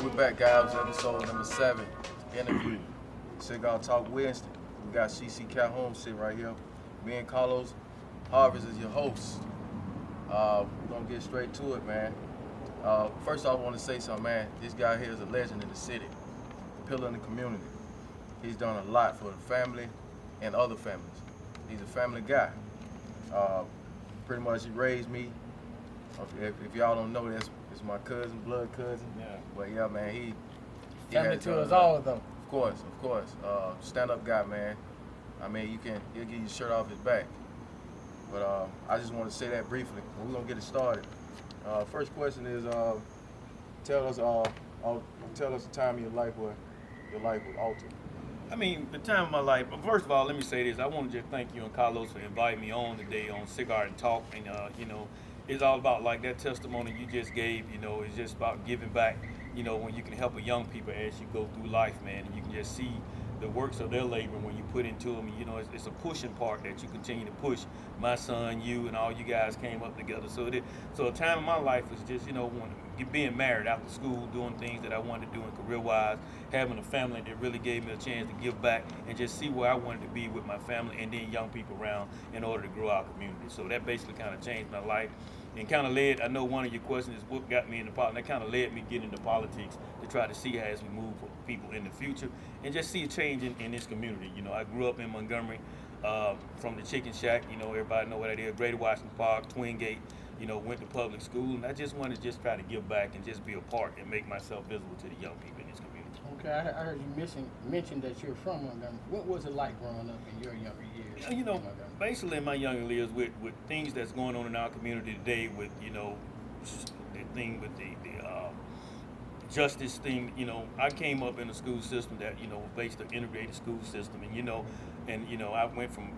We're back, guys. Episode number 7. Interview. Cigar Talk Wednesday. We got CC Calhoun sitting right here. Me and Carlos Harvest is your host. We're gonna get straight to it, man. First off, I want to say something, man. This guy here is a legend in the city, a pillar in the community. He's done a lot for the family and other families. He's a family guy. Pretty much he raised me. If y'all don't know, that's my cousin, blood cousin. Yeah. But yeah, man, he Family to us all, though. Of course. Stand-up guy, man. I mean, he'll get your shirt off his back. But I just want to say that briefly. We're gonna get it started. First question is, tell us the time in your life where your life was altered. I mean, the time of my life, first of all, let me say this. I want to just thank you and Carlos for inviting me on today on Cigar and Talk. And, it's all about, like, that testimony you just gave, it's just about giving back, when you can help a young people as you go through life, man. And you can just see the works of their labor when you put into them. It's a pushing part that you continue to push. My son, you, and all you guys came up together. So a time in my life was just, being married after school, doing things that I wanted to do in career-wise, having a family that really gave me a chance to give back and just see where I wanted to be with my family and then young people around in order to grow our community. So that basically kind of changed my life and kind of led, I know one of your questions is what got me into politics. That kind of led me getting into politics to try to see how as we move for people in the future and just see a change in this community. I grew up in Montgomery from the Chicken Shack. Everybody know what that is, Greater Washington Park, Twin Gate. Went to public school, and I just wanted to just try to give back and just be a part and make myself visible to the young people in this community. Okay, I heard you mention that you're from Montgomery. What was it like growing up in your younger years? Basically in my younger years with things that's going on in our community today with, the thing with the justice thing, I came up in a school system that, based on integrated school system, and I went from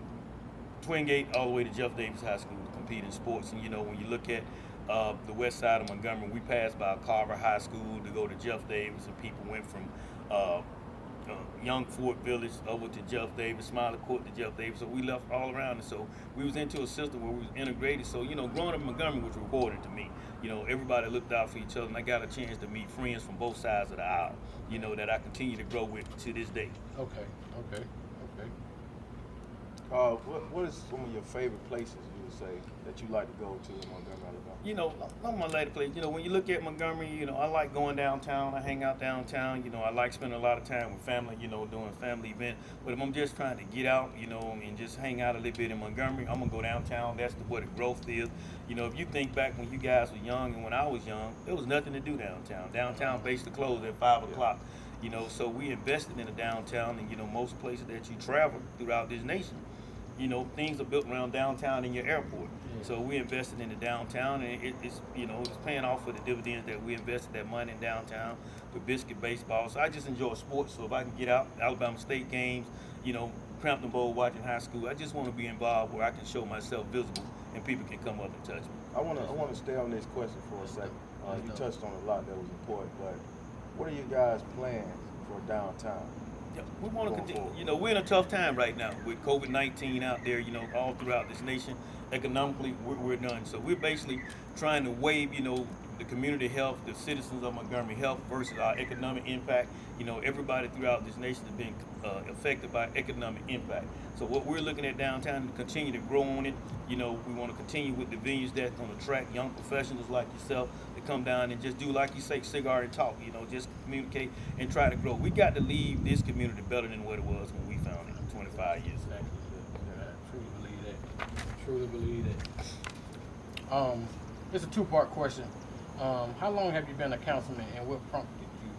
Twin Gate all the way to Jeff Davis High School to compete in sports. And when you look at the west side of Montgomery, we passed by Carver High School to go to Jeff Davis, and people went from Young Fort Village over to Jeff Davis, Smiley Court to Jeff Davis. So we left all around, and so we was into a system where we was integrated. So growing up in Montgomery was rewarding to me. Everybody looked out for each other, and I got a chance to meet friends from both sides of the aisle. That I continue to grow with to this day. Okay. What is some of your favorite places you would say that you like to go to in Montgomery, Alabama? I'm my later place. When you look at Montgomery, I like going downtown. I hang out downtown. I like spending a lot of time with family, doing family events. But if I'm just trying to get out, and just hang out a little bit in Montgomery, I'm gonna go downtown. That's where the growth is. If you think back when you guys were young and when I was young, there was nothing to do downtown. Downtown basically closed at 5 o'clock. So we invested in the downtown, and most places that you travel throughout this nation. Things are built around downtown and your airport. Yeah. So we invested in the downtown, and it's paying off for the dividends that we invested that money in downtown with Biscuit baseball. So I just enjoy sports. So if I can get out, Alabama State games, Crampton Bowl, watching high school, I just want to be involved where I can show myself visible and people can come up and touch me. I want to stay on this question for a second. You touched on a lot that was important, but what are you guys' plans for downtown? Yeah, we want to continue. We're in a tough time right now with COVID-19 out there, all throughout this nation. Economically, we're done. So we're basically trying to weigh, the community health, the citizens of Montgomery health versus our economic impact. Everybody throughout this nation is being affected by economic impact. So what we're looking at downtown to continue to grow on it. We want to continue with the venues that's going to attract young professionals like yourself to come down and just do, like you say, cigar and talk, just communicate and try to grow. We got to leave this community better than what it was when we found it 25 years ago. I truly believe that. It's a two-part question. How long have you been a councilman, and what prompted you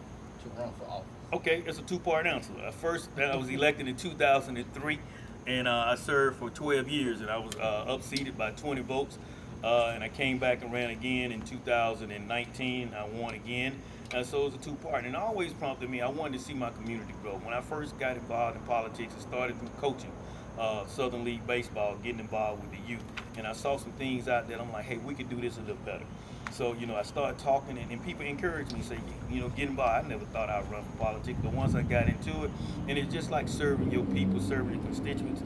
to run for office? Okay, it's a two-part answer. First, I was elected in 2003, and I served for 12 years, and I was upseated by 20 votes. And I came back and ran again in 2019. I won again. So it was a two-part, and it always prompted me. I wanted to see my community grow. When I first got involved in politics, it started through coaching Southern League baseball, getting involved with the youth. And I saw some things out there. I'm like, hey, we could do this a little better. So, I started talking, and people encouraged me, say, get involved. I never thought I'd run for politics, but once I got into it, and it's just like serving your people, serving the constituents,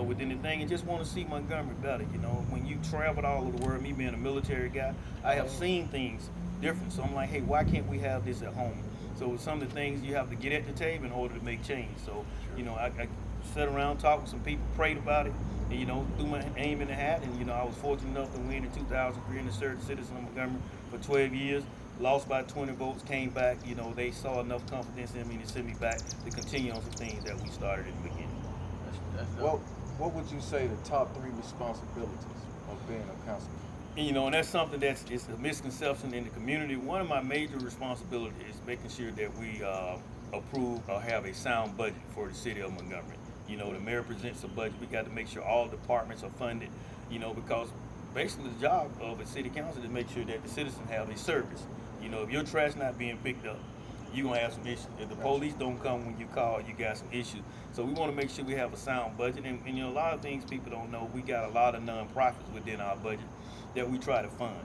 within the thing, and just want to see Montgomery better. When you traveled all over the world, me being a military guy, I have seen things different. So I'm like, hey, why can't we have this at home? So some of the things you have to get at the table in order to make change. So, you know, I sat around, talked with some people, prayed about it, and, you know, threw my aim in the hat. And, you know, I was fortunate enough to win in 2003 in the third citizen of Montgomery for 12 years. Lost by 20 votes, came back. You know, they saw enough confidence in me to send me back to continue on some things that we started in the beginning. What would you say the top 3 responsibilities of being a councilman? And, you know, and that's something it's a misconception in the community. One of my major responsibilities is making sure that we approve or have a sound budget for the city of Montgomery. You know, the mayor presents a budget. We got to make sure all departments are funded, you know, because basically the job of a city council is to make sure that the citizens have a service. You know, if your trash not being picked up, you're going to have some issues. If the police don't come when you call, you got some issues. So we want to make sure we have a sound budget. And, you know, a lot of things people don't know. We got a lot of nonprofits within our budget that we try to fund,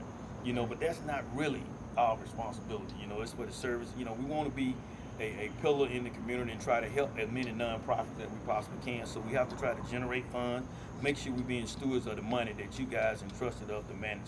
you know, but that's not really our responsibility. You know, it's for the service. You know, we want to be a pillar in the community and try to help as many nonprofits that we possibly can. So we have to try to generate funds, make sure we're being stewards of the money that you guys entrusted us to manage.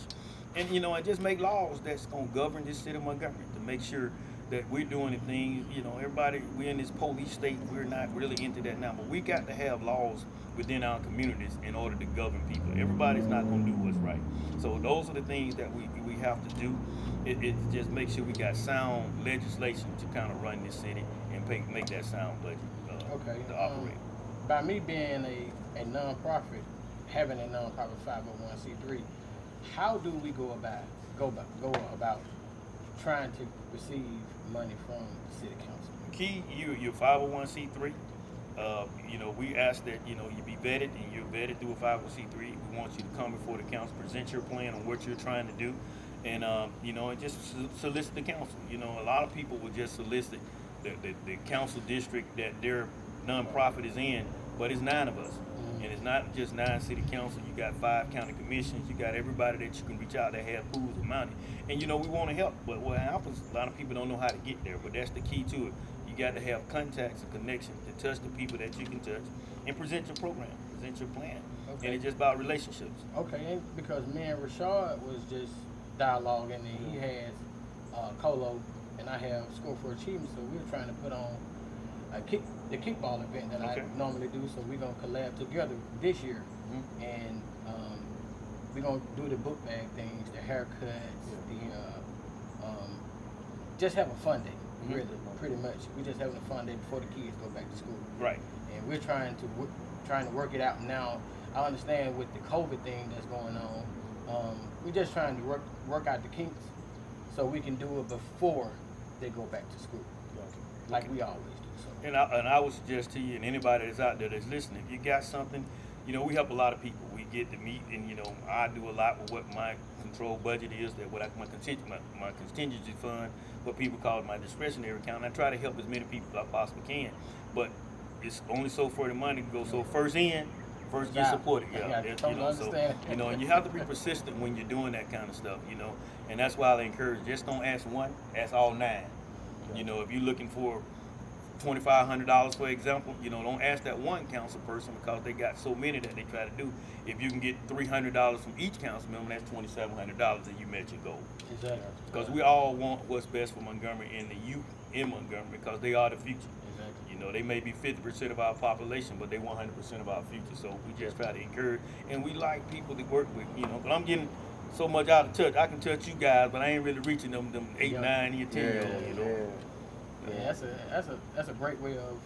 And, you know, and just make laws that's going to govern this city of Montgomery to make sure that we're doing the things, you know, everybody, we're in this police state, we're not really into that now, but we got to have laws within our communities in order to govern people. Everybody's not going to do what's right. So those are the things that we have to do. It just make sure we got sound legislation to kind of run this city and make that sound budget to operate. By me being a nonprofit, having a nonprofit 501c3, how do we go about trying to receive money from the city council? Key, you're 501c3. You know, we ask that, you know, you be vetted, and you're vetted through a 501c3. We want you to come before the council, present your plan on what you're trying to do, and you know, and just solicit the council. You know, a lot of people will just solicit the council district that their nonprofit is in, but it's 9 of us. And it's not just 9 city council. You got 5 county commissions. You got everybody that you can reach out that have pools of money. And, you know, we want to help. But what happens, a lot of people don't know how to get there. But that's the key to it. You got to have contacts and connections to touch the people that you can touch and present your program, present your plan. Okay. And it's just about relationships. Okay, and because me and Rashad was just dialoguing, and he has Colo, and I have Score for Achievement. So we're trying to put on the kickball event that I normally do, so we're gonna collab together this year, and we're gonna do the book bag things, the haircuts, just have a fun day, really, pretty much. We're just having a fun day before the kids go back to school. Right. And we're trying to work it out now. I understand with the COVID thing that's going on, we're just trying to work out the kinks so we can do it before they go back to school, like we always do. And I would suggest to you and anybody that's out there that's listening, if you got something, you know, we help a lot of people. We get to meet, and, you know, I do a lot with what my control budget is, that my contingency fund, what people call my discretionary account. And I try to help as many people as I possibly can. But it's only so far the money can go. So first in, first get supported. You know, so, you know, and you have to be persistent when you're doing that kind of stuff, you know. And that's why I encourage, just don't ask one, ask all 9. You know, if you're looking for $2,500, for example, you know, don't ask that one council person because they got so many that they try to do. If you can get $300 from each council member, that's $2,700, and you met your goal. Exactly. Because we all want what's best for Montgomery and the youth in Montgomery, because they are the future. Exactly. You know, they may be 50% of our population, but they 100% of our future. So we just try to encourage, and we like people to work with. You know, but I'm getting so much out of touch. I can touch you guys, but I ain't really reaching them 8, 9, year 10-year-olds. You know. Yeah, that's a great way of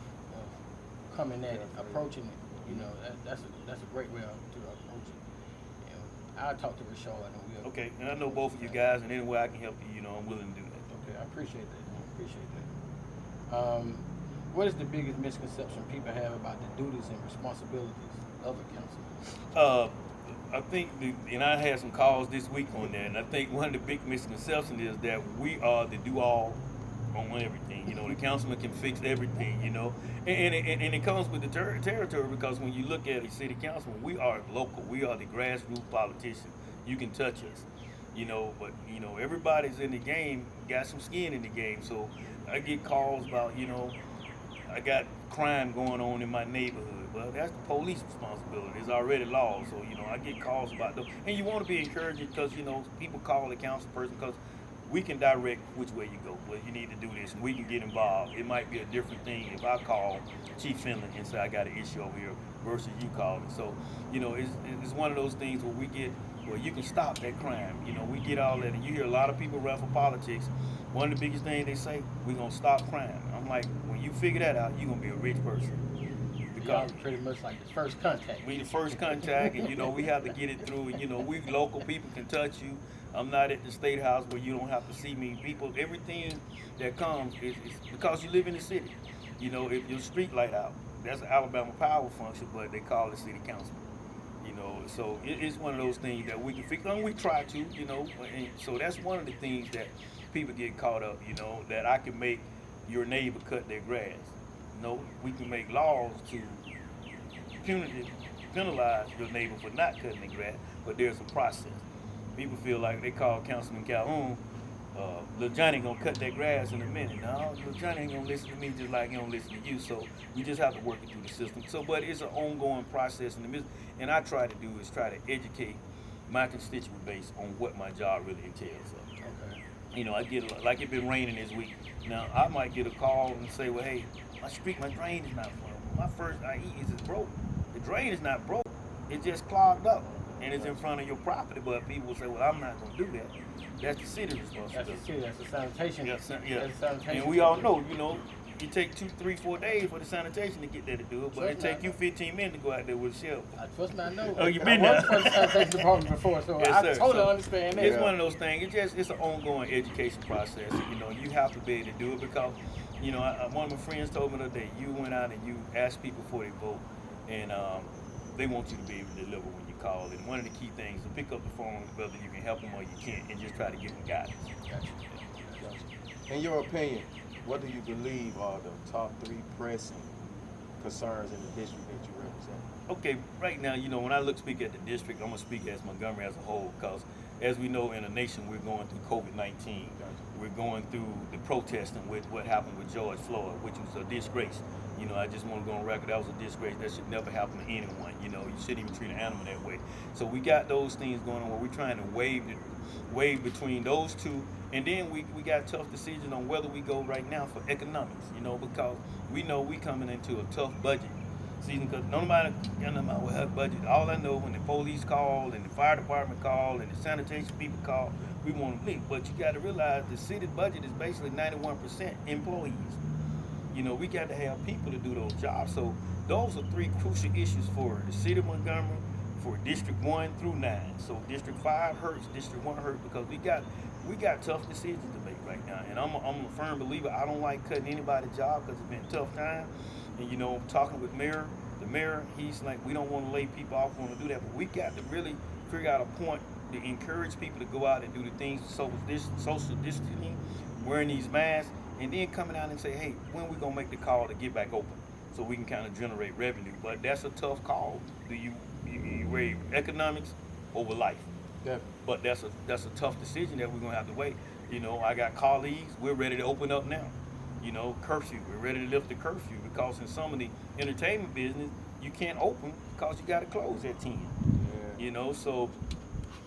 coming at it, approaching it. You know, that's a great way to approach it. And I'll talk to Rashad, and we'll. Okay, and I know both of you guys, and any way I can help you, you know, I'm willing to do that. Okay, I appreciate that. What is the biggest misconception people have about the duties and responsibilities of a councilman? I think, and I had some calls this week on that, and I think one of the big misconceptions is that we are the do-all on everything. You know, the councilman can fix everything, you know, and it comes with the territory, because when you look at a city councilman, we are local, we are the grassroots politicians. You can touch us, you know, but, you know, everybody's in the game, got some skin in the game. So I get calls about, you know, I got crime going on in my neighborhood. Well, that's the police responsibility. It's already law. So, you know, I get calls about those. And you want to be encouraging, because, you know, people call the council person because we can direct which way you go. Well, you need to do this, and we can get involved. It might be a different thing if I call Chief Finley and say I got an issue over here versus you calling. So, it's one of those things where we get, well, you can stop that crime. We get all that, and you hear a lot of people run for politics. One of the biggest things they say, we're gonna stop crime. I'm like, when you figure that out, you're gonna be a rich person. Y'all pretty much like the first contact. We the first contact, and we have to get it through. And we local people can touch you. I'm not at the state house where you don't have to see me. People, everything that comes is because you live in the city. If your street light out, that's an Alabama power function, but they call it city councilman. So it's one of those things that we can fix, and we try to. And so that's one of the things that people get caught up. That I can make your neighbor cut their grass. We can make laws to penalize your neighbor for not cutting their grass, but there's a process. People feel like they call Councilman Calhoun, Lil Johnny gonna cut that grass in a minute. No, Lil Johnny ain't gonna listen to me just like he don't listen to you. So we just have to work it through the system. But it's an ongoing process in the midst. And I try to do is try to educate my constituent base on what my job really entails. Okay. I get like it been raining this week. Now I might get a call and say, well, hey, my drain is not full. My first IE is broke. The drain is not broke. It's just clogged up, and it's in front of your property. But people will say, well, I'm not going to do that. That's the city's responsibility. That's the city. That's the sanitation. Yeah. That's sanitation. And we all know, it take 2, 3, 4 days for the sanitation to get there to do it, but it take you 15 minutes to go out there with a shovel. Trust me, I know. Oh, you been there? I worked for the sanitation department before, so yes, I totally understand that. It's one of those things. It's an ongoing education process. You have to be able to do it because, one of my friends told me the other day, you went out and you asked people for their vote, and they want you to be able to deliver when you call. And one of the key things is to pick up the phone, whether you can help them or you can't, and just try to give them guidance. Gotcha. In your opinion, what do you believe are the top 3 pressing concerns in the district that you represent? Okay, right now, when I speak at the district, I'm going to speak as Montgomery as a whole, because as we know in the nation, we're going through COVID-19. Gotcha. We're going through the protesting with what happened with George Floyd, which was a disgrace. I just want to go on record, that was a disgrace. That should never happen to anyone. You shouldn't even treat an animal that way. So we got those things going on where we're trying to wave between those two. And then we got tough decisions on whether we go right now for economics, because we know we coming into a tough budget season, because nobody will have budget. All I know, when the police call and the fire department call and the sanitation people call, we want to leave. But you got to realize the city budget is basically 91% employees. We got to have people to do those jobs. So those are 3 crucial issues for the city of Montgomery, for District 1 through 9. So District 5 hurts, District 1 hurts, because we got tough decisions to make right now. And I'm a firm believer. I don't like cutting anybody's job because it's been a tough time. And talking with the mayor, he's like, we don't want to lay people off, we want to do that, but we got to really figure out a point to encourage people to go out and do the things, social distancing, wearing these masks, and then coming out and say, hey, when we gonna make the call to get back open, so we can kind of generate revenue. But that's a tough call. Do you weigh economics over life? Yeah. But that's a tough decision that we're gonna have to weigh. I got colleagues, we're ready to open up now. Curfew, we're ready to lift the curfew, because in some of the entertainment business, you can't open because you got to close at 10. Yeah. So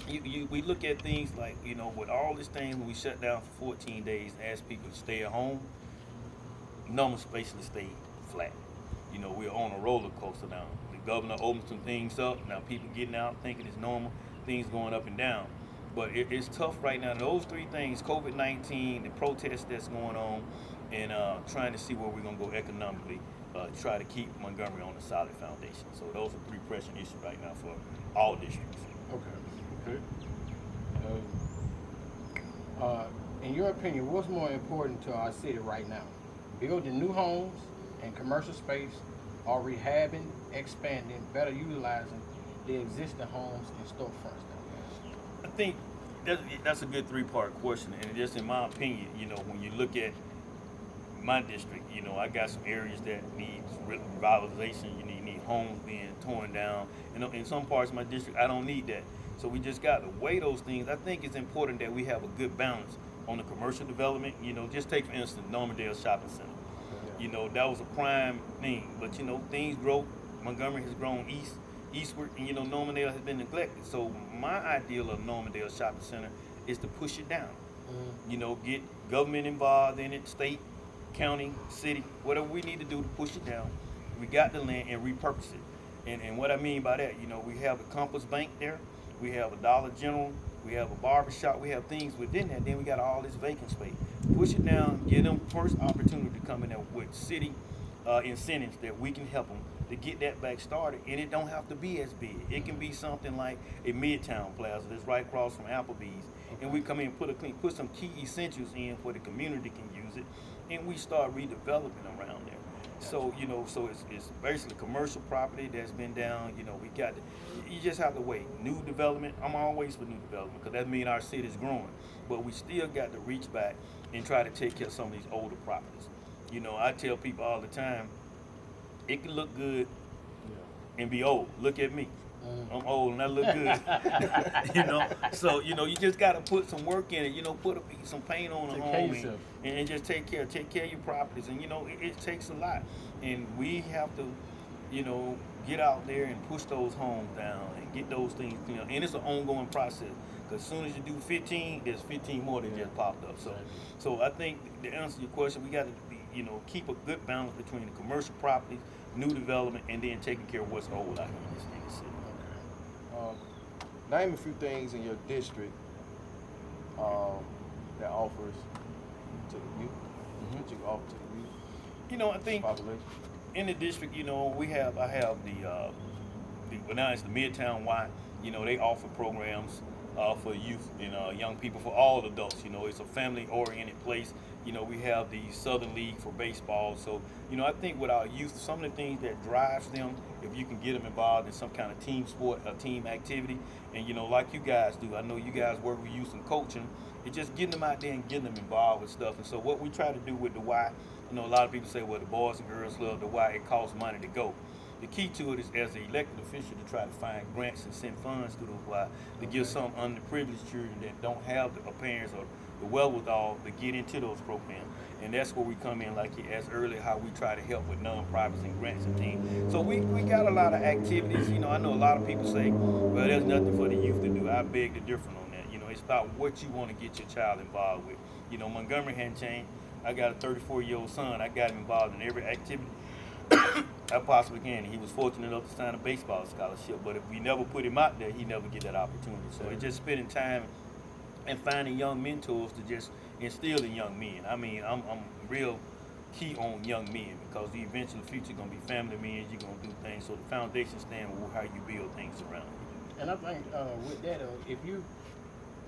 we look at things like, with all this thing, when we shut down for 14 days and ask people to stay at home, numbers basically stayed flat. We're on a roller coaster now. The governor opened some things up, now people getting out thinking it's normal, things going up and down. But it's tough right now. Those 3 things, COVID-19, the protest that's going on, and trying to see where we're going to go economically, try to keep Montgomery on a solid foundation. So those are 3 pressing issues right now for all districts. Okay. In your opinion, what's more important to our city right now? Building new homes and commercial space, or rehabbing, expanding, better utilizing the existing homes and storefronts? I think that's a good 3-part question. And just in my opinion, when you look at my district, I got some areas that need revitalization. You need homes being torn down. In some parts of my district, I don't need that. So we just got to weigh those things. I think it's important that we have a good balance on the commercial development. Just take, for instance, Normandale Shopping Center. That was a prime thing. But, things grow. Montgomery has grown eastward, and, Normandale has been neglected. So my ideal of Normandale Shopping Center is to push it down. You know, get government involved in it, state, county, city, whatever we need to do to push it down. We got the land and repurpose it. And what I mean by that, you know, we have a Compass Bank there, we have a Dollar General, we have a barber shop, we have things within that. Then we got all this vacant space. Push it down, give them first opportunity to come in there with city incentives that we can help them to get that back started. And it don't have to be as big. It can be something like a Midtown Plaza that's right across from Applebee's. And we come in and put some key essentials in where the community can use it, and we start redeveloping around there. So, you know, so it's basically commercial property that's been down. You know, we got you just have to wait. New development, I'm always for new development because that means our city's growing. But we still got to reach back and try to take care of some of these older properties. You know, I tell people all the time, it can look good and be old. Look at me. I'm old and I look good. You know, so, you know, you just got to put some work in it, you know, put some paint on the home and just take care of your properties. And, you know, it takes a lot. And we have to, you know, get out there and push those homes down and get those things, you know, and it's an ongoing process. Because as soon as you do 15, there's 15 more that just popped up. So I think to answer your question, we got to, you know, keep a good balance between the commercial properties, new development, and then taking care of what's old out here in this thing city. Name a few things in your district that offers to the youth, that you can offer to the youth. You know, I think population. In the district, you know, I have well, now it's the Midtown Y. You know, they offer programs for youth and young people, for all adults. You know, it's a family-oriented place. You know, we have the Southern League for baseball. So, you know, I think with our youth, some of the things that drives them, if you can get them involved in some kind of team sport, a team activity, and, you know, like you guys do, I know you guys work with youth and coaching, it's just getting them out there and getting them involved with stuff. And so what we try to do with the Y, you know, a lot of people say, well, the Boys and Girls Club, the Y, it costs money to go. The key to it is, as an elected official, to try to find grants and send funds to those Y to give some underprivileged children that don't have the parents or the wherewithal to get into those programs. And that's where we come in, like you asked earlier, how we try to help with nonprofits and grants and things. So we got a lot of activities. You know, I know a lot of people say, well, there's nothing for the youth to do. I beg to differ on that. You know, it's about what you want to get your child involved with. You know, Montgomery hadn't changed. I got a 34-year-old son. I got him involved in every activity I possibly can. He was fortunate enough to sign a baseball scholarship, but if we never put him out there, he never get that opportunity. So it's just spending time and finding young mentors to just instill in young men. I mean, I'm real key on young men because the eventual future gonna be family men. You're gonna do things. So the foundation stand with how you build things around you. And I think with that, if you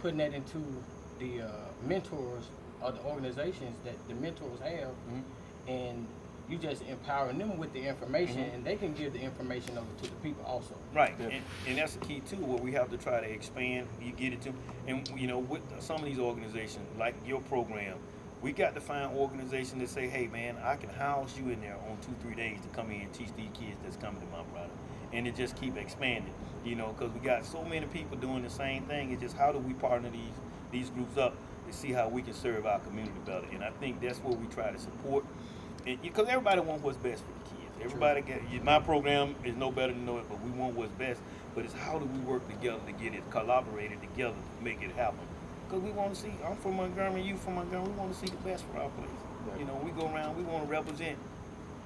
putting that into the mentors or the organizations that the mentors have, and you just empowering them with the information, and they can give the information over to the people also. Right, and that's the key too, where we have to try to expand, you get it to, and you know, with some of these organizations, like your program, we got to find organizations that say, hey man, I can house you in there on 2-3 days to come in and teach these kids that's coming to my product. And it just keep expanding, you know, because we got so many people doing the same thing. It's just how do we partner these groups up to see how we can serve our community better. And I think that's what we try to support. Because everybody wants what's best for the kids. Everybody my program is no better than it, but we want what's best. But it's how do we work together to get it collaborated together to make it happen. Because we want to see, I'm from Montgomery, you from Montgomery, we want to see the best for our place. Right. You know, we go around, we want to represent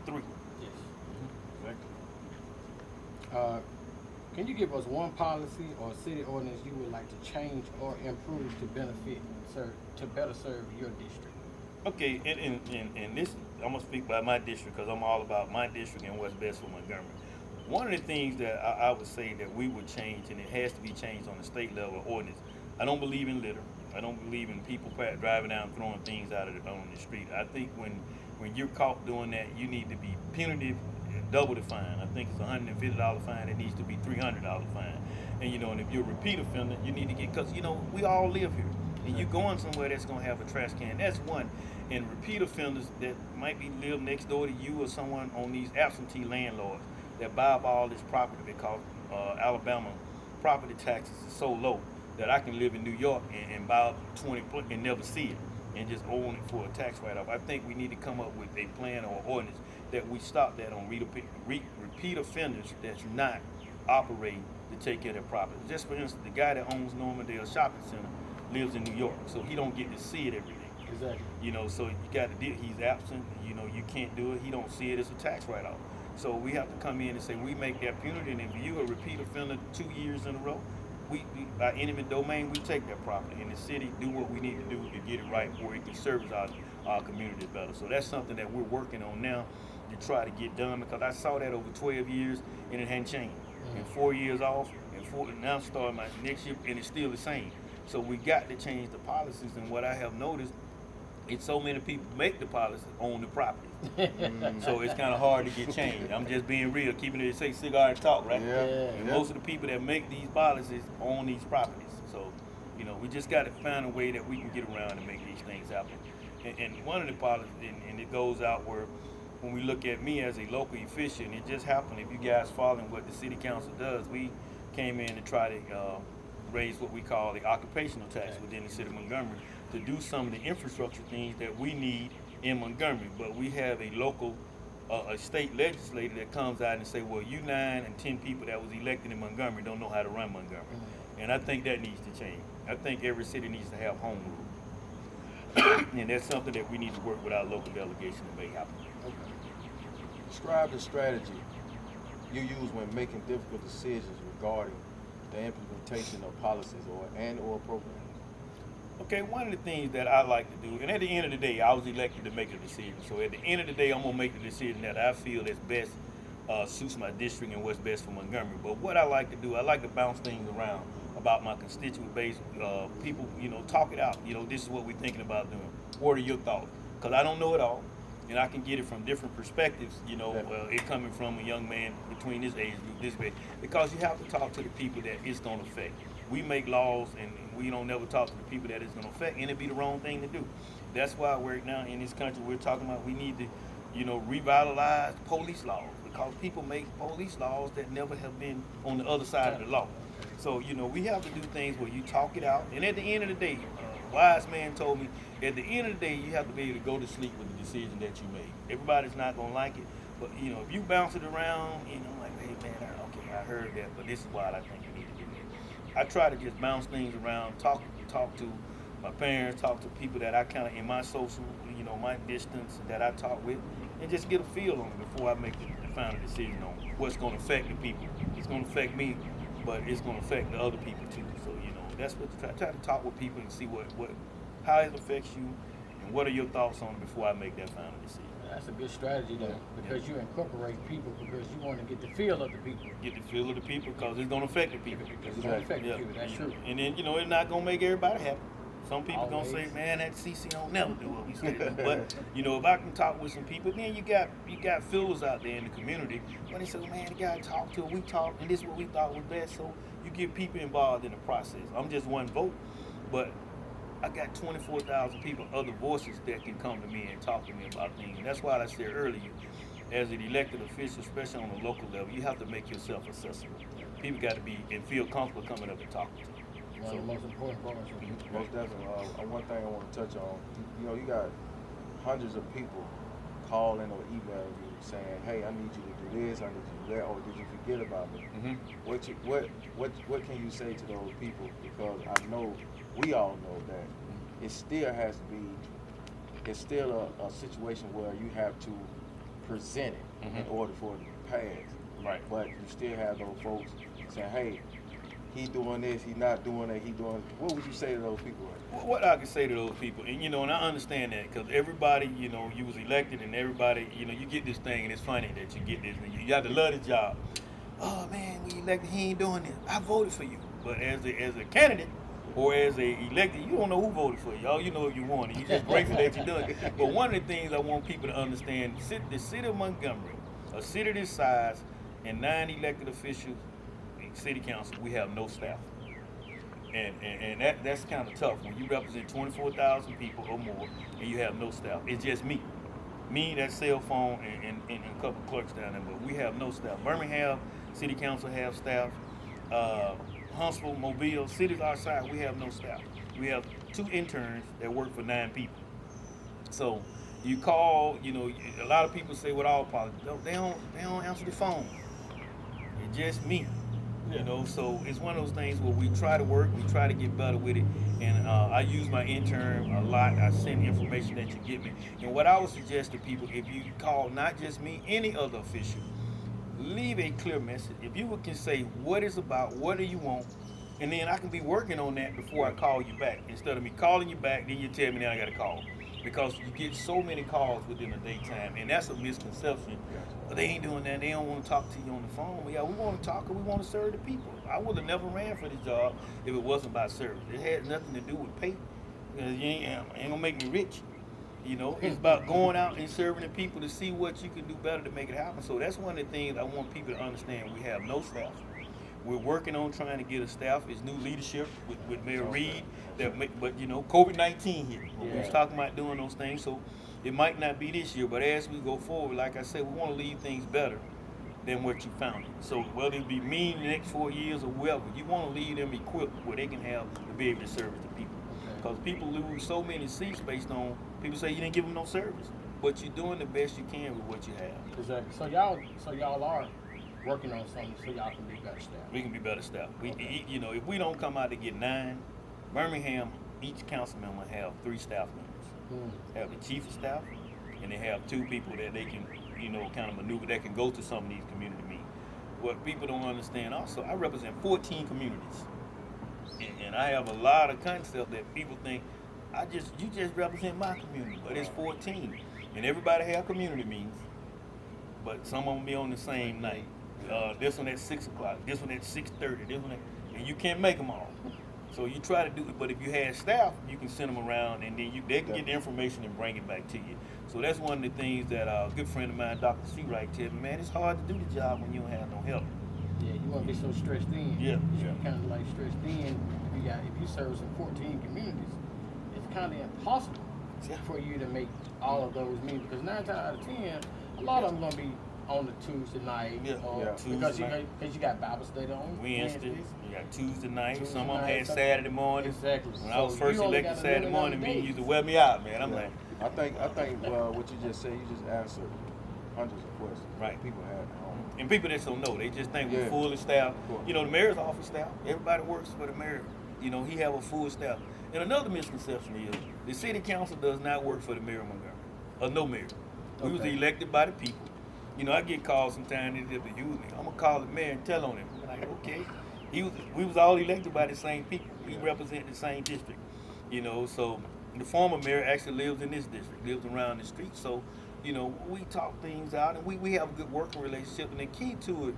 3. Yes. Can you give us one policy or city ordinance you would like to change or improve to better serve your district? Okay, and this, I'm going to speak about my district because I'm all about my district and what's best for Montgomery. One of the things that I would say that we would change, and it has to be changed on the state level ordinance, I don't believe in litter. I don't believe in people driving down throwing things out on the street. I think when you're caught doing that, you need to be punitive, double the fine. I think it's a $150 fine. It needs to be $300 fine. And you know, and if you're a repeat offender, you need to get, because you know, we all live here. And you're going somewhere that's going to have a trash can. That's one. And repeat offenders that might be live next door to you or someone on these absentee landlords that buy up all this property because Alabama property taxes is so low that I can live in New York and buy up 20 and never see it and just own it for a tax write-off. I think we need to come up with a plan or ordinance that we stop that on repeat offenders that's not operating to take care of their property. Just for instance, the guy that owns Normandale Shopping Center, lives in New York, so he don't get to see it every day. Exactly. You know, so you got to deal. He's absent. You know, you can't do it. He don't see it as a tax write-off. So we have to come in and say we make that penalty, and if you a repeat offender 2 years in a row, we by eminent domain, we take that property, and the city do what we need to do to get it right where it can service our community better. So that's something that we're working on now to try to get done, because I saw that over 12 years and it hadn't changed. And 4 years off, and now starting my next year, and it's still the same. So we got to change the policies, and what I have noticed, it's so many people make the policy own the property. So it's kind of hard to get changed. I'm just being real, keeping it, say cigar and talk, right? Yeah. And most of the people that make these policies own these properties. So, you know, we just got to find a way that we can get around and make these things happen. And one of the policies, and it goes out where, when we look at me as a local official, and it just happened, if you guys following what the city council does, we came in to try to raise what we call the occupational tax within the city of Montgomery to do some of the infrastructure things that we need in Montgomery. But we have a local, a state legislator that comes out and say, well, you 9 and 10 people that was elected in Montgomery don't know how to run Montgomery. And I think that needs to change. I think every city needs to have home rule. And that's something that we need to work with our local delegation to make happen. Okay. Describe the strategy you use when making difficult decisions regarding the implementation of policies or programs. Okay, one of the things that I like to do, and at the end of the day, I was elected to make a decision. So at the end of the day, I'm gonna make the decision that I feel is best, suits my district and what's best for Montgomery. But what I like to do, I like to bounce things around about my constituent base. People, you know, talk it out. You know, this is what we're thinking about doing. What are your thoughts? Because I don't know it all, and I can get it from different perspectives. You know, it coming from a young man between this age group, this big, because you have to talk to the people that it's gonna affect. We make laws and we don't never talk to the people that it's going to affect, and it'd be the wrong thing to do. That's why right now in this country we're talking about we need to, you know, revitalize police laws, because people make police laws that never have been on the other side of the law. So, you know, we have to do things where you talk it out, and at the end of the day, a wise man told me, at the end of the day, you have to be able to go to sleep with the decision that you made. Everybody's not going to like it, but, you know, if you bounce it around, you know, like, hey, man, okay, I heard that, but this is why I think you need to do that. I try to just bounce things around, talk to my parents, talk to people that I kind of, in my social, you know, my distance that I talk with, and just get a feel on it before I make the final decision on what's going to affect the people. It's going to affect me, but it's going to affect the other people too. So, you know, that's what I try to talk with people and see how it affects you, and what are your thoughts on it before I make that final decision. That's a good strategy though, because you incorporate people because you want to get the feel of the people. Get the feel of the people because it's going to affect the people. It's going to affect the people, that's true. And then, you know, it's not going to make everybody happy. Some people Always. going to say, man, that CC don't never do what we said. But, you know, if I can talk with some people, then you got fillers out there in the community. When they say, man, the guy talked to, we talked, and this is what we thought was best. So you get people involved in the process. I'm just one vote, but I got 24,000 people, other voices that can come to me and talk to me about things. And that's why I said earlier, as an elected official, especially on the local level, you have to make yourself accessible. People got to be and feel comfortable coming up and talking to you. One of the most important parts of it. Most definitely. One thing I want to touch on, you know, you got hundreds of people calling or emailing you saying, hey, I need you to do this, I need you to do that, or did you forget about me? What can you say to those people? Because I know, we all know that it still has to be, it's still a situation where you have to present it in order for it to pass. Right. But you still have those folks saying, hey, he doing this, he not doing that, he doing, what would you say to those people? What I can say to those people, and you know, and I understand that, because everybody, you know, you was elected, and everybody, you know, you get this thing, and it's funny that you get this, and you got to love the job. Oh man, we elected, he ain't doing this. I voted for you. But as a candidate, or as a elected, you don't know who voted for you. All you know if you won, and you just grateful that you're doing it. But one of the things I want people to understand, the city of Montgomery, a city this size, and 9 elected officials, city council, we have no staff. And that's kind of tough when you represent 24,000 people or more and you have no staff. It's just me, that cell phone, and a couple of clerks down there, but we have no staff. Birmingham City Council have staff. Huntsville, Mobile, cities outside, we have no staff. We have 2 interns that work for 9 people. So you call, you know, a lot of people say with all politics, they don't answer the phone. It's just me. You know, so it's one of those things where we try to work, we try to get better with it, and I use my intern a lot. I send information that you get me, and what I would suggest to people, if you call not just me, any other official, leave a clear message. If you can say what it's about, what do you want, and then I can be working on that before I call you back. Instead of me calling you back, then you tell me now I got to call. Because you get so many calls within the daytime, and that's a misconception. They ain't doing that. They don't want to talk to you on the phone. Well, yeah, we want to talk and we want to serve the people. I would have never ran for this job if it wasn't about service. It had nothing to do with pay. You ain't gonna make me rich. You know, it's about going out and serving the people to see what you can do better to make it happen. So that's one of the things I want people to understand. We have no staff. We're working on trying to get a staff. It's new leadership with Mayor Reed. But you know, COVID-19 hit. Yeah. We was talking about doing those things, so it might not be this year. But as we go forward, like I said, we want to leave things better than what you found it. So whether it be me in the next 4 years or whatever, you want to leave them equipped where they can have to be able to service the people. Because people lose so many seats based on people say you didn't give them no service, but you're doing the best you can with what you have. Exactly. So y'all are working on something so y'all can be better staff. We can be better staff. You know, if we don't come out to get 9, Birmingham, each councilman will have 3 staff members. Have the chief of staff, and they have 2 people that they can, you know, kind of maneuver that can go to some of these community meetings. What people don't understand also, I represent 14 communities, and I have a lot of concept that people think you just represent my community, but it's 14, and everybody have community meetings, but some of them be on the same night. This one at 6 o'clock, this one at 6:30, this one and you can't make them all. So you try to do it, but if you had staff, you can send them around, and then they can get the information and bring it back to you. So that's one of the things that a good friend of mine, Dr. Seawright, tells me, man, it's hard to do the job when you don't have no help. Yeah, you won't be so stressed in. Yeah. You're kind of like stressed in. If you serve in 14 communities, it's kind of impossible for you to make all of those meetings, because 9 times out of 10, a lot of them going to be on the Tuesday night. Because you got Bible study on Wednesdays. You got Tuesday night. Some of them had Saturday morning. Exactly. When I was first elected Saturday morning, me used to wear me out, man. I'm like, I think what you just said, you just answered hundreds of questions. Right. People had at home. And people that don't know, they just think we're fully staffed. You know, the mayor's office staff. Everybody works for the mayor. You know, he have a full staff. And another misconception is the city council does not work for the mayor of Montgomery, or no mayor. We was elected by the people. You know, I get calls sometimes they just use me. I'm gonna call the mayor and tell on him. I'm like, okay. We was all elected by the same people. We represent the same district. You know, so the former mayor actually lives in this district, lives around the street. So, you know, we talk things out, and we have a good working relationship. And the key to it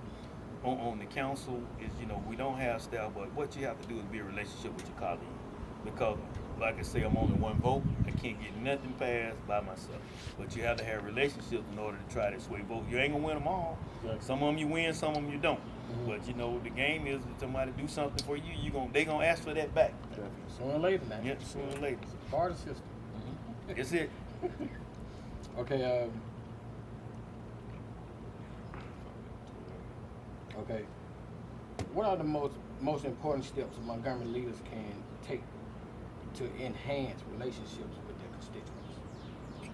on the council is, you know, we don't have staff, but what you have to do is be a relationship with your colleagues. Because, like I say, I'm only one vote. I can't get nothing passed by myself. But you have to have relationships in order to try to sway votes. You ain't gonna win them all. Right. Some of them you win, some of them you don't. But you know, the game is if somebody do something for you, they gonna ask for that back. Sooner or later, man. Yeah, sooner or later. It's part of the system. That's it. Okay. Okay. What are the most important steps Montgomery leaders can take to enhance relationships with their constituents?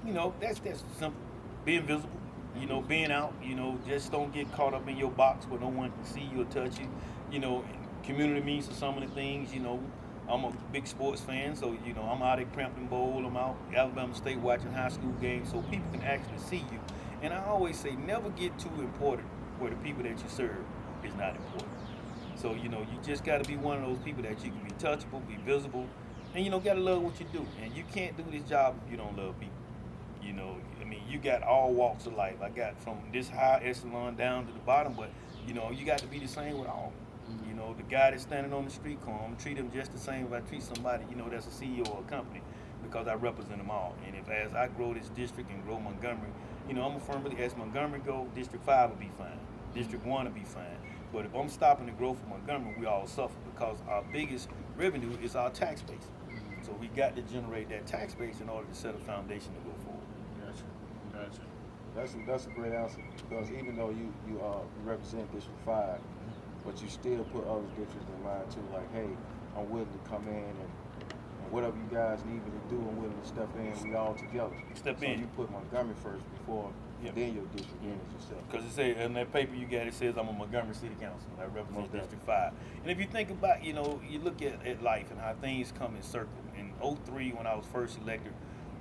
You know, that's simple. Being visible. You know, being out. You know, just don't get caught up in your box where no one can see you or touch you. You know, community means for some of the things. You know, I'm a big sports fan, so you know I'm out at Crampton Bowl. I'm out at Alabama State watching high school games, so people can actually see you. And I always say, never get too important where the people that you serve is not important. So, you know, you just got to be one of those people that you can be touchable, be visible, and, you know, got to love what you do. And you can't do this job if you don't love people. You know, I mean, you got all walks of life. I got from this high echelon down to the bottom, but, you know, you got to be the same with all. You know, the guy that's standing on the street corner, I'm going to treat him just the same if I treat somebody, you know, that's a CEO of a company, because I represent them all. And if as I grow this district and grow Montgomery, you know, I'm a firm believer, as Montgomery go, District 5 will be fine. District 1 will be fine. But if I'm stopping the growth of Montgomery, we all suffer, because our biggest revenue is our tax base. So we got to generate that tax base in order to set a foundation to go forward. Gotcha. That's a great answer, because even though you represent District 5, but you still put other districts in mind too, like, hey, I'm willing to come in and whatever you guys need me to do, I'm willing to step in. We all together. Step so in. You put Montgomery first before Yeah. Then your district manage yourself. Because it says in that paper you got, it says I'm a Montgomery City Councilman. I represent Most District 5. And if you think about, you know, you look at life and how things come in circle. In '03, when I was first elected,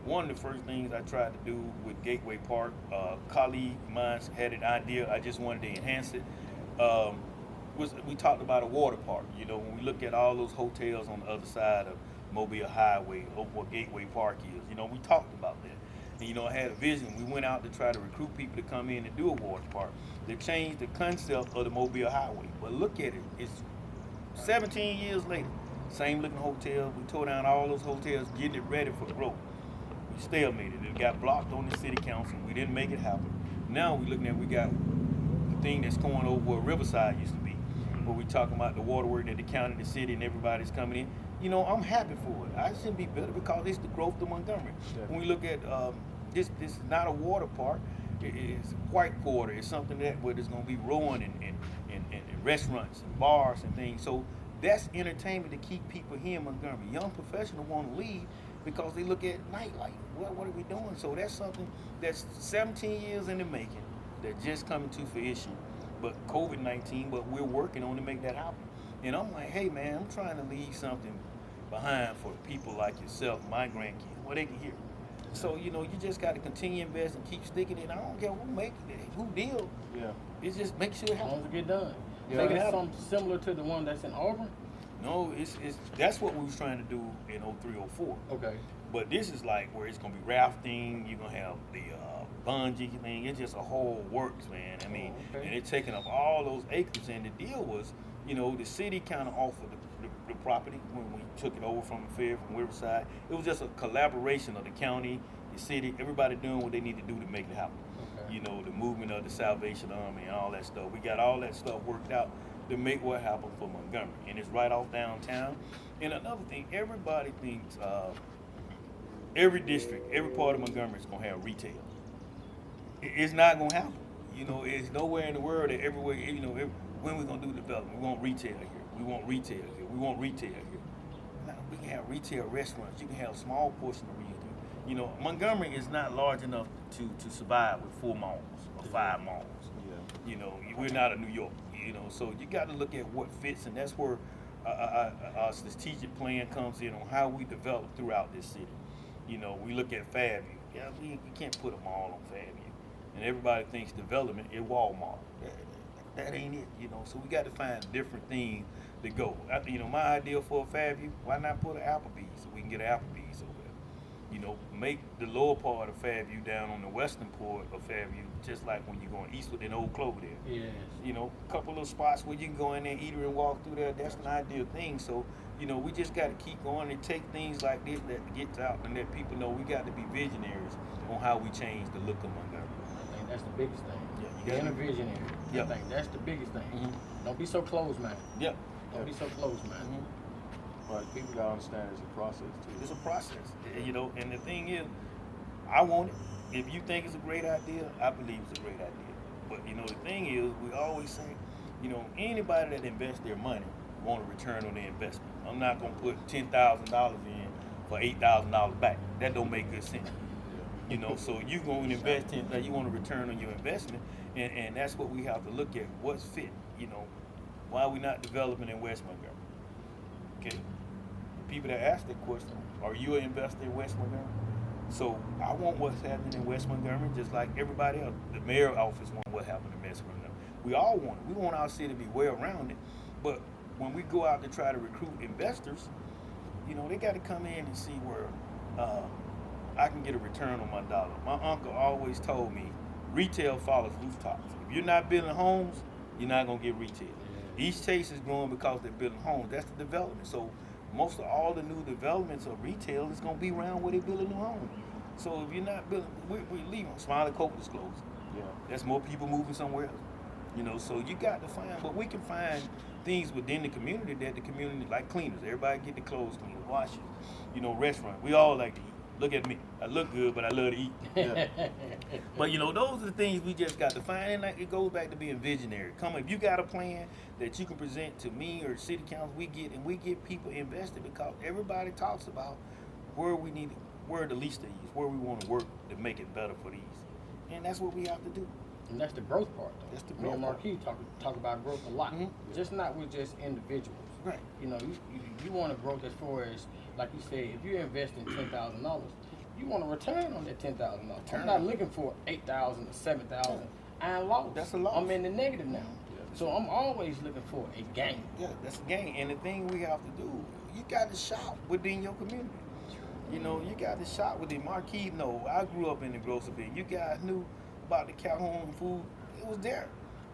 one of the first things I tried to do with Gateway Park, a colleague of mine had an idea. I just wanted to enhance it. We talked about a water park. You know, when we look at all those hotels on the other side of Mobile Highway, over where Gateway Park is, you know, we talked about that. And, you know, I had a vision. We went out to try to recruit people to come in and do a water park. They changed the concept of the Mobile Highway. But look at it. It's 17 years later. Same looking hotels. We tore down all those hotels, getting it ready for growth. We stalemated. It got blocked on the city council. We didn't make it happen. Now we're looking at, we got the thing that's going over where Riverside used to be, where we talking about the water work that the county, the city, and everybody's coming in. You know, I'm happy for it. I shouldn't be bitter because it's the growth of Montgomery. Yeah. When we look at this is not a water park. It's whitewater. It's something that where there's going to be rowing and restaurants and bars and things. So that's entertainment to keep people here in Montgomery. Young professionals want to leave because they look at nightlife. What are we doing? So that's something that's 17 years in the making that just coming to fruition. But COVID-19, but we're working on to make that happen. And I'm like, hey man, I'm trying to leave something behind for people like yourself, my grandkids, where they can hear. So, you know, you just got to continue to invest and keep sticking it. I don't care who make it, who deal. Yeah. It's just make sure it happens. As long as it get done. Yeah. Make it something similar to the one that's in Auburn? No, it's that's what we was trying to do in '03, '04. Okay. But this is like where it's going to be rafting, you're going to have the bungee thing. It's just a whole works, man. I mean, okay. And it's taking up all those acres. And the deal was, you know, the city kind of offered the property when we took it over from the fair, from Riverside. It was just a collaboration of the county, the city, everybody doing what they need to do to make it happen. Okay. You know, the movement of the Salvation Army and all that stuff. We got all that stuff worked out to make what happened for Montgomery. And it's right off downtown. And another thing, everybody thinks every district, every part of Montgomery is going to have retail. It's not going to happen. You know, it's nowhere in the world that everywhere, you know, when we're going to do development, we want retail here. We want retail here. We want retail here. Now, we can have retail restaurants. You can have small portion of retail. You know, Montgomery is not large enough to survive with 4 malls or 5 malls. Yeah. You know, we're not a New York. You know, so you got to look at what fits, and that's where our strategic plan comes in on how we develop throughout this city. You know, we look at Fairview. Yeah, we can't put a mall on Fairview. And everybody thinks development is Walmart. That ain't it, you know. So we got to find different things to go. You know, my idea for a Fairview, why not put an Applebee's so we can get an Applebee's over there? You know, make the lower part of Fairview down on the western part of Fairview just like when you're going eastward in Old Cloverdale. Yes. You know, a couple of spots where you can go in there, eat and walk through there. That's an ideal thing. So, you know, we just got to keep going and take things like this that gets out and let people know we got to be visionaries on how we change the look of Montgomery. I think that's the biggest thing. Yeah, Being a visionary. Yep. I think that's the biggest thing. Mm-hmm. Don't be so closed-minded. Yep. Don't be so closed-minded. Mm-hmm. But people gotta understand it's a process too. It's a process, you know. And the thing is, I want it. If you think it's a great idea, I believe it's a great idea. But you know, the thing is, we always say, you know, anybody that invests their money want a return on their investment. I'm not gonna put $10,000 in for $8,000 back. That don't make good sense. You know, so you going to invest in that, you want a return on your investment, and that's what we have to look at. What's fit? You know, why are we not developing in West Montgomery? Okay, people that ask that question, are you an investor in West Montgomery? So I want what's happening in West Montgomery just like everybody else. The mayor's office wants what happened in West Montgomery. We all want it. We want our city to be well-rounded, but when we go out to try to recruit investors, you know, they got to come in and see where I can get a return on my dollar. My uncle always told me, retail follows rooftops. If you're not building homes, you're not going to get retail. Yeah. East Chase is growing because they're building homes. That's the development. So most of all the new developments of retail is going to be around where they build a new home. So if you're not building, we're leaving. Smiley Coke is closing. Yeah. That's more people moving somewhere else. You know, so you got to find, but we can find things within the community that the community, like cleaners, everybody get the clothes clean, washes, you know, restaurant. We all like to eat. Look at me. I look good, but I love to eat. Yeah. But, you know, those are the things we just got to find. And like, it goes back to being visionary. If you got a plan that you can present to me or city council, we get people invested because everybody talks about where we need, where the least of these, where we want to work to make it better for these. and that's what we have to do. And that's the growth part, though. That's the Me and growth Marquis talk about growth a lot. Just not with just individuals. Right. You know, you want to grow as far as, like you said, if you're investing $10,000, you want a return on that $10,000. I'm not looking for 8,000 or 7,000. I lost. That's a loss. I'm in the negative now. So I'm always looking for a gain. Yeah, that's a gain. And the thing we have to do, you got to shop within your community. You know, you got to shop within. Marquis, no, I grew up in the grocery bin. You guys knew about the Calhoun food. It was there.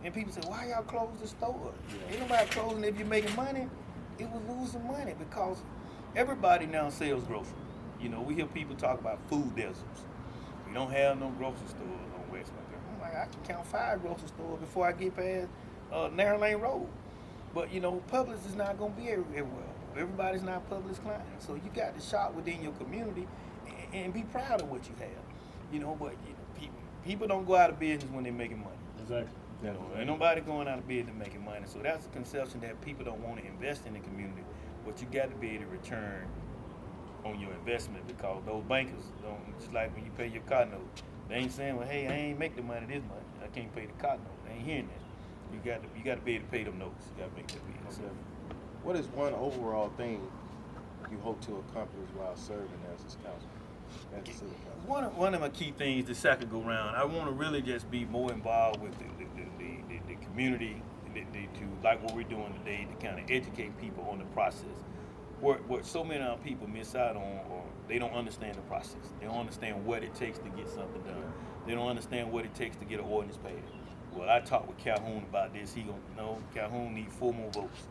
And people said, why y'all close the store? Ain't nobody closing if you're making money. It was losing money because everybody now sells groceries. You know, we hear people talk about food deserts. We don't have no grocery stores on West Montgomery. I'm like, I can count 5 grocery stores before I get past Narrow Lane Road. But, you know, Publix is not going to be everywhere. Everybody's not Publix clients. So you got to shop within your community and be proud of what you have. You know, but you know, people don't go out of business when they're making money. Exactly. You know, ain't nobody going out of business making money. So that's a conception that people don't want to invest in the community. But you got to be able to return on your investment because those bankers don't, just like when you pay your car note, they ain't saying, well, hey, I ain't make the money this month. I can't pay the car note. They ain't hearing that. You got to be able to pay them notes. You got to make that be. So, what is one overall thing you hope to accomplish while serving as this council? As the city council? One of my key things the second go round, I want to really just be more involved with the community, to like what we're doing today, to kind of educate people on the process. What so many of our people miss out on, or they don't understand the process. They don't understand what it takes to get something done. They don't understand what it takes to get an ordinance passed. Well, I talked with Calhoun about this. He gonna know Calhoun need 4 more votes.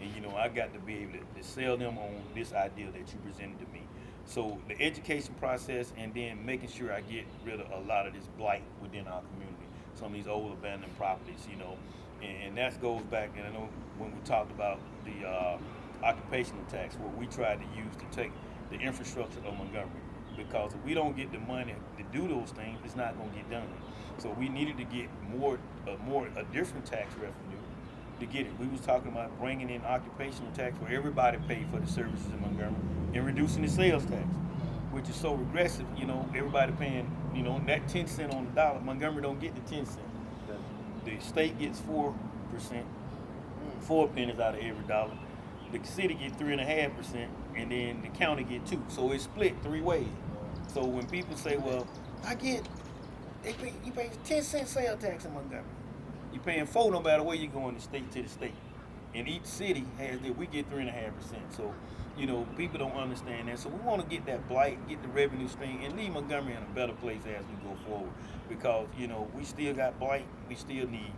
And you know, I got to be able to sell them on this idea that you presented to me. So the education process, and then making sure I get rid of a lot of this blight within our community. Some of these old abandoned properties, you know, and that goes back. And I know when we talked about the occupational tax, what we tried to use to take the infrastructure of Montgomery, because if we don't get the money to do those things, it's not going to get done. So we needed to get a different tax revenue to get it. We was talking about bringing in occupational tax where everybody paid for the services in Montgomery and reducing the sales tax, which is so regressive. You know, everybody paying, you know, that 10 cent on the dollar. Montgomery don't get the 10 cent. The state gets 4%, 4 pennies out of every dollar. The city get 3.5%, and then the county get 2. So it's split 3 ways. So when people say, well, you pay 10 cent sales tax in Montgomery. You're paying 4 no matter where you go in the state to the state. And each city has that. We get 3.5%. So, you know, people don't understand that. So we want to get that blight, get the revenue stream, and leave Montgomery in a better place as we go forward. Because, you know, we still got blight. We still need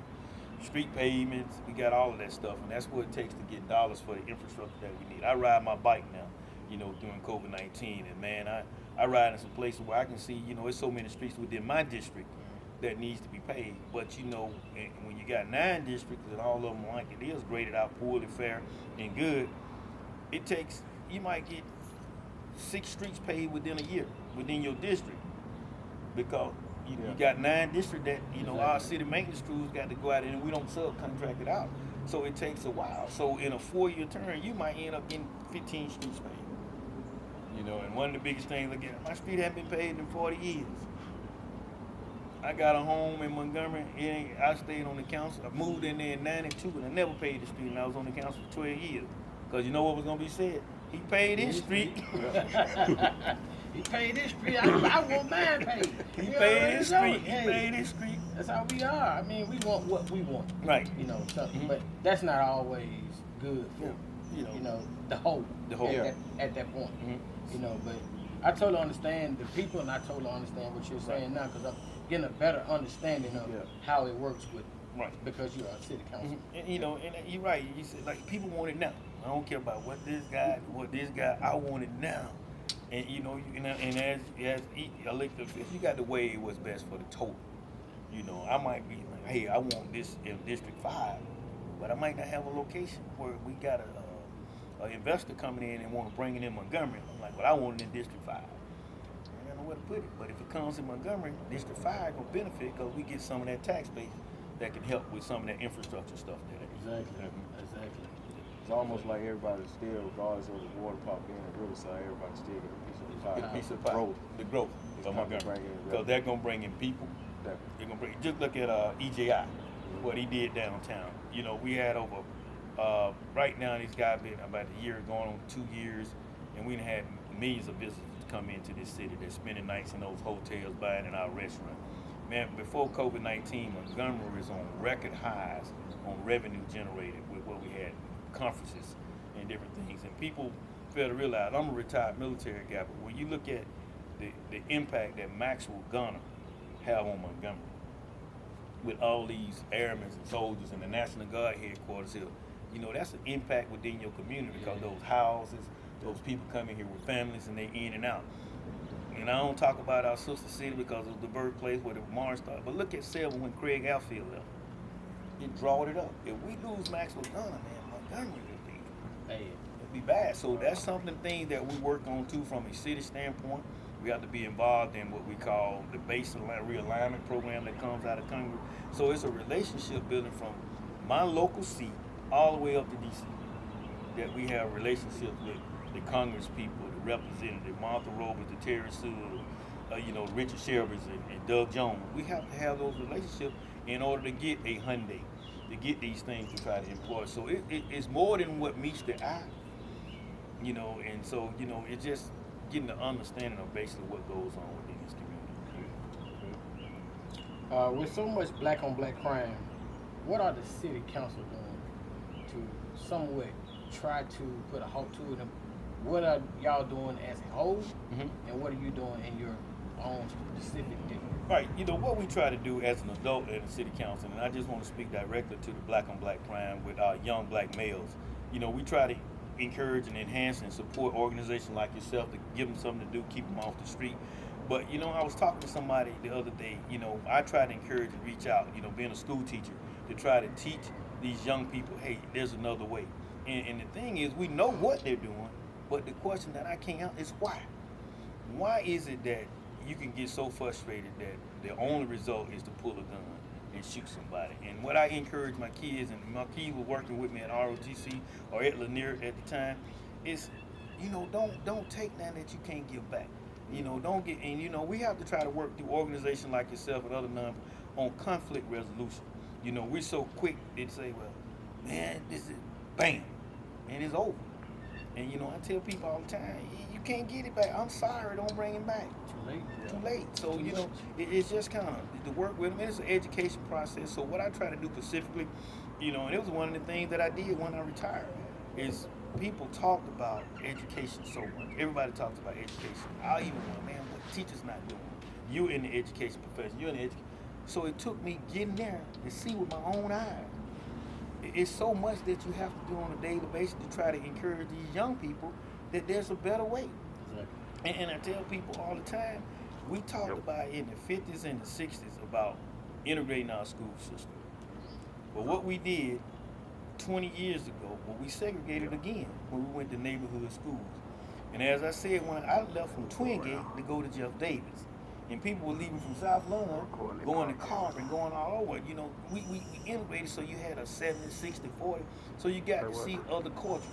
street pavements. We got all of that stuff. And that's what it takes to get dollars for the infrastructure that we need. I ride my bike now, you know, during COVID-19. And, man, I ride in some places where I can see, you know, there's so many streets within my district that needs to be paid. But you know, when you got 9 districts and all of them like it is graded out poorly, fair, and good, it takes, you might get 6 streets paid within a year within your district, because you got 9 districts that, you know, our city maintenance crews got to go out and we don't subcontract it out. So it takes a while. So in a 4-year term, you might end up getting 15 streets paid. You know, and one of the biggest things, again, my street hasn't been paid in 40 years. I got a home in Montgomery. I stayed on the council. I moved in there in '92, and I never paid the street, and I was on the council for 12 years. Because you know what was going to be said? He paid his street. He paid his street. I want mine paid. He paid his street. He paid his street. That's how we are. I mean, we want what we want. Right. You know, something. But that's not always good for, you know, the whole. At that point. You know, but I totally understand the people, and I totally understand what you're saying now, because I'm getting a better understanding of how it works with, because you're a city council. And, you know, and you're right. You said, like, people want it now. I don't care about what this guy, I want it now. And, you know, and as elected officials, you got to weigh what's best for the total. You know, I might be like, hey, I want this in District 5, but I might not have a location where we got an investor coming in and want to bring it in Montgomery. I'm like, well, I want it in District 5. Where to put it, but if it comes in Montgomery, District 5 gonna benefit because we get some of that tax base that can help with some of that infrastructure stuff there. Exactly. It's almost like everybody still, regardless of the water park being in Riverside, everybody still get a piece of the pie. The growth of Montgomery, because they're gonna bring in people, They're gonna bring. Just look at EJI, what he did downtown. You know, we had over right now. This guy been about a year, going on 2 years, and we had millions of visitors come into this city. They're spending nights in those hotels, buying in our restaurant. Man, before COVID-19, Montgomery was on record highs on revenue generated with what we had, conferences and different things. And people fail to realize, I'm a retired military guy, but when you look at the impact that Maxwell Gunner have on Montgomery, with all these airmen and soldiers and the National Guard headquarters here, you know, that's an impact within your community because those houses, those people come in here with families and they in and out. And I don't talk about our sister city because it was the birthplace where the March started. But look at Selma when Craig Outfield left. It drawed it up. If we lose Maxwell Gunner, man, Montgomery it'd be bad. So that's something, things that we work on too from a city standpoint. We have to be involved in what we call the base realignment program that comes out of Congress. So it's a relationship building from my local seat all the way up to DC. That we have relationships with the Congress people, the representative, Martha Roberts, the Terry Sewell, you know, Richard Shelby's and Doug Jones. We have to have those relationships in order to get a Hyundai, to get these things to try to employ. So it's more than what meets the eye, you know, and so, you know, it's just getting the understanding of basically what goes on within this community. With so much black on black crime, what are the city council doing to somewhat try to put a halt to it? What are y'all doing as a whole, and what are you doing in your own specific district? Right, you know, what we try to do as an adult at the city council, and I just want to speak directly to the black on black crime with our young black males. You know, we try to encourage and enhance and support organizations like yourself to give them something to do, keep them off the street. But, you know, I was talking to somebody the other day, you know, I try to encourage and reach out, you know, being a school teacher, to try to teach these young people, hey, there's another way. And the thing is, we know what they're doing, but the question that I can't answer is why? Why is it that you can get so frustrated that the only result is to pull a gun and shoot somebody? And what I encourage my kids, and my kids were working with me at ROTC or at Lanier at the time, is, you know, don't take nothing that you can't give back. You know, don't get, and you know, we have to try to work through organizations like yourself and other non on conflict resolution. You know, we're so quick to say, well, man, this is bam, and it's over. And you know, I tell people all the time, you can't get it back. I'm sorry, don't bring it back. Too late. Too late. So, you know, it's just kind of to work with them. It's an education process. So what I try to do specifically, you know, and it was one of the things that I did when I retired, is people talked about education so much. Everybody talks about education. I even went, man, what teachers not doing? You in the education profession, you're in the education. So it took me getting there to see with my own eyes. It's so much that you have to do on a daily basis to try to encourage these young people that there's a better way. Exactly. And I tell people all the time, we talked about in the 50s and the 60s about integrating our school system. But what we did 20 years ago, well, we segregated again when we went to neighborhood schools. And as I said, when I left from Twingate to go to Jeff Davis, and people were leaving from South London, going to Carver and going all over. You know, we integrated, so you had a 70, 60, 40. So you got to see other cultures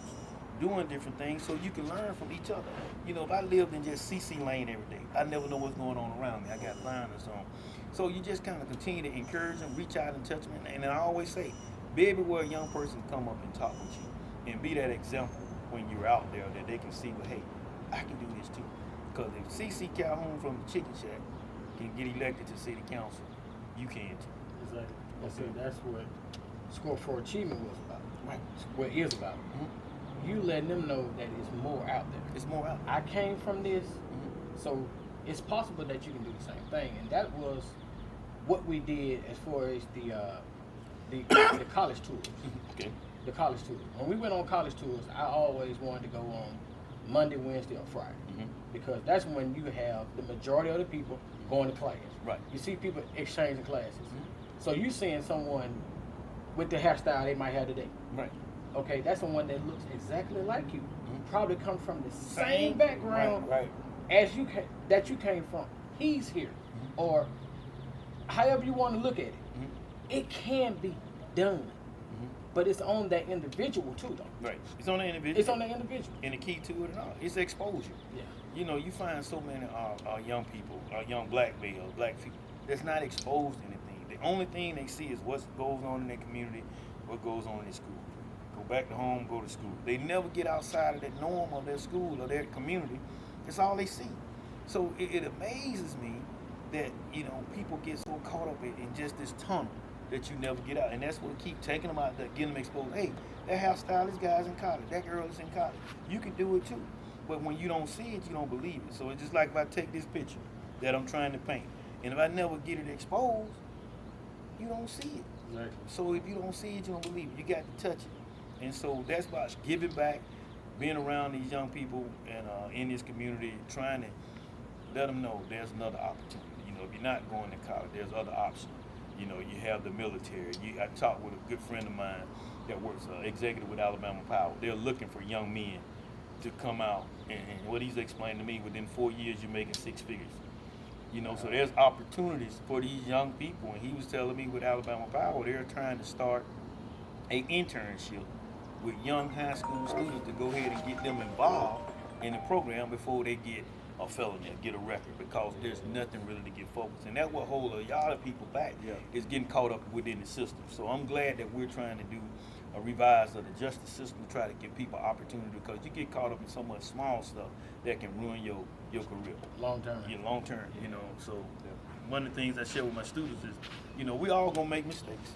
doing different things so you can learn from each other. You know, if I lived in just CC Lane every day, I never know what's going on around me. I got blinders on. So you just kind of continue to encourage them, reach out and touch them. And I always say, be everywhere a young person come up and talk with you. And be that example when you're out there that they can see, well, hey, I can do this too. Because if CC Calhoun from the Chicken Shack can get elected to city council, you can too. Exactly. And see, that's what Score for Achievement was about. Right. What it is about. Mm-hmm. You letting them know that it's more out there. It's more out there. I came from this, so it's possible that you can do the same thing. And that was what we did as far as the college tours. Okay. The college tours. When we went on college tours, I always wanted to go on Monday, Wednesday, or Friday. Because that's when you have the majority of the people going to class. Right. You see people exchanging classes. So you seeing someone with the hairstyle they might have today. Right. Okay, that's someone that looks exactly like you. Probably come from the same background as you that you came from. He's here. Or however you want to look at it. It can be done. But it's on that individual too, though. Right. It's on the individual. It's on the individual. And the key to it all, it's exposure. Yeah. You know, you find so many our young people, our young black males, black that's not exposed to anything. The only thing they see is what goes on in their community, what goes on in their school. Go back to home, go to school. They never get outside of that norm of their school or their community. That's all they see. So it amazes me that, you know, people get so caught up in just this tunnel that you never get out. And that's what keep taking them out there, getting them exposed. Hey, that hairstylist guy's in college. That girl is in college. You can do it too. But when you don't see it, you don't believe it. So it's just like if I take this picture that I'm trying to paint, and if I never get it exposed, you don't see it. Exactly. So if you don't see it, you don't believe it. You got to touch it. And so that's about giving back, being around these young people and in this community, trying to let them know there's another opportunity. You know, if you're not going to college, there's other options. You know, you have the military. I talked with a good friend of mine that works executive with Alabama Power. They're looking for young men to come out, and what he's explained to me, within 4 years you're making 6 figures. You know, so there's opportunities for these young people, and he was telling me with Alabama Power, they're trying to start an internship with young high school students to go ahead and get them involved in the program before they get a felony, get a record, because there's nothing really to get focused. And that's what holds a lot of people back, is getting caught up within the system. So I'm glad that we're trying to do a revise of the justice system to try to give people opportunity, because you get caught up in so much small stuff that can ruin your career. Long term. Yeah, long term, you know. So one of the things I share with my students is, you know, we all gonna make mistakes,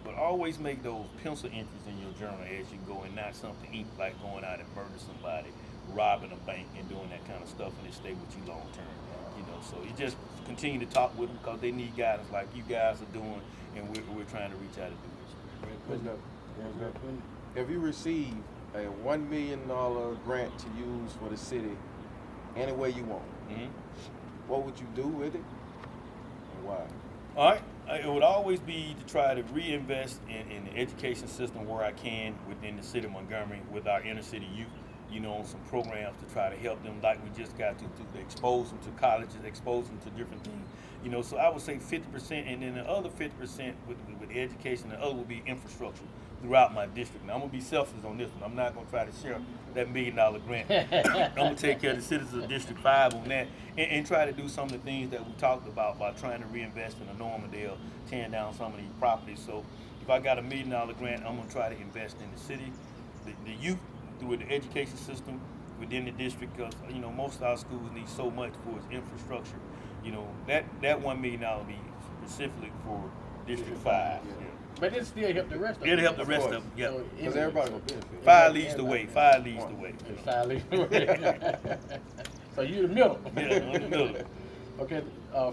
but always make those pencil entries in your journal as you go, and not something ink like going out and murder somebody, robbing a bank, and doing that kind of stuff, and it stay with you long term. You know, so you just continue to talk with them, because they need guidance like you guys are doing, and we're trying to reach out and do this. If you receive a $1 million grant to use for the city any way you want, what would you do with it and why? All right, it would always be to try to reinvest in the education system where I can within the city of Montgomery with our inner city youth, you know, on some programs to try to help them, like we just got to expose them to colleges, expose them to different things. You know, so I would say 50%, and then the other 50% with education, the other would be infrastructure throughout my district. Now, I'm going to be selfish on this one. I'm not going to try to share that $1 million grant. I'm going to take care of the citizens of District 5 on that, and try to do some of the things that we talked about by trying to reinvest in the Normandale, tearing down some of these properties. So if I got a $1 million grant, I'm going to try to invest in the city, the youth, through the education system within the district, because, you know, most of our schools need so much for its infrastructure. You know, that $1 million will be specifically for District 5. Yeah. But it still help the rest of them. It'll help the rest of them, yeah. Because everybody will benefit. 5 leads the way. 5 leads the way. 5 leads the way. So you the middle. Yeah, I'm the middle. Okay,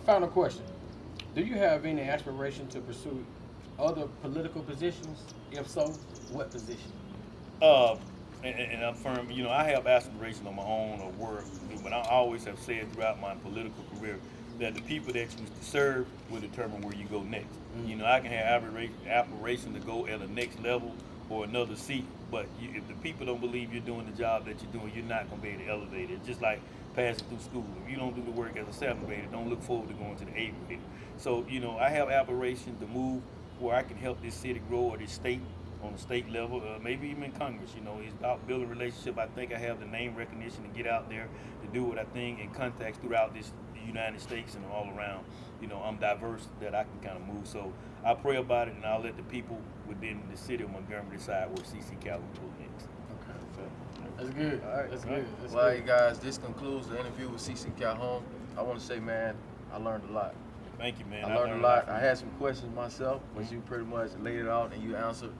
final question. Do you have any aspiration to pursue other political positions? If so, what position? And I'm firm, you know, I have aspirations on my own or work, but I always have said throughout my political career that the people that you serve will determine where you go next. You know, I can have aspiration to go at a next level or another seat, but if the people don't believe you're doing the job that you're doing, you're not going to be able to elevate it. It's just like passing through school. If you don't do the work as a 7th grader, don't look forward to going to the 8th grade. So, you know, I have aspiration to move where I can help this city grow, or this state on the state level, maybe even in Congress. You know, it's about building a relationship. I think I have the name recognition to get out there to do what I think, and contacts throughout the United States and all around. You know, I'm diverse, that I can kind of move. So I pray about it, and I'll let the people within the city of Montgomery decide where CC Calhoun goes next. Okay. That's good. All right. That's good. That's Well, good. you guys, this concludes the interview with CC Calhoun. I want to say, man, I learned a lot. Thank you, man. I learned a lot. I had some questions myself, but you pretty much laid it out and you answered.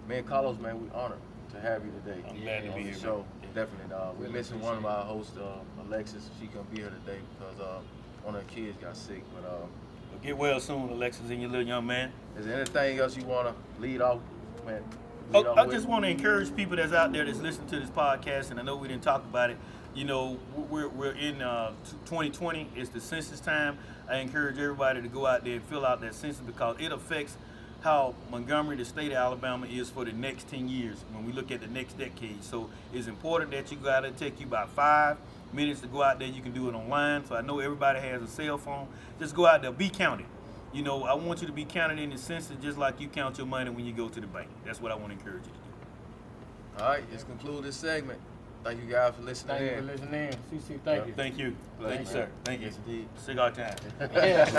Me and Carlos, man, we honored to have you today. I'm glad to be here. So man. definitely, we're missing one of our hosts, Alexis. She couldn't be here today because one of her kids got sick. But Well, get well soon, Alexis, and your little young man. is there anything else you want to lead off, man? I just want to encourage people that's out there that's listening to this podcast, and I know we didn't talk about it. You know, we're in 2020. It's the census time. I encourage everybody to go out there and fill out that census, because it affects how Montgomery, the state of Alabama, is for the next 10 years when we look at the next decade. So it's important that you go out there. Take you about 5 minutes to go out there. You can do it online. So I know everybody has a cell phone. Just go out there, be counted. You know, I want you to be counted in the census just like you count your money when you go to the bank. That's what I want to encourage you to do. All right, let's conclude this segment. Thank you guys for listening Thank you in. for listening. CC, thank you. Thank you. Thank you, sir. Thank you. Yes, indeed. Cigar time. Yeah.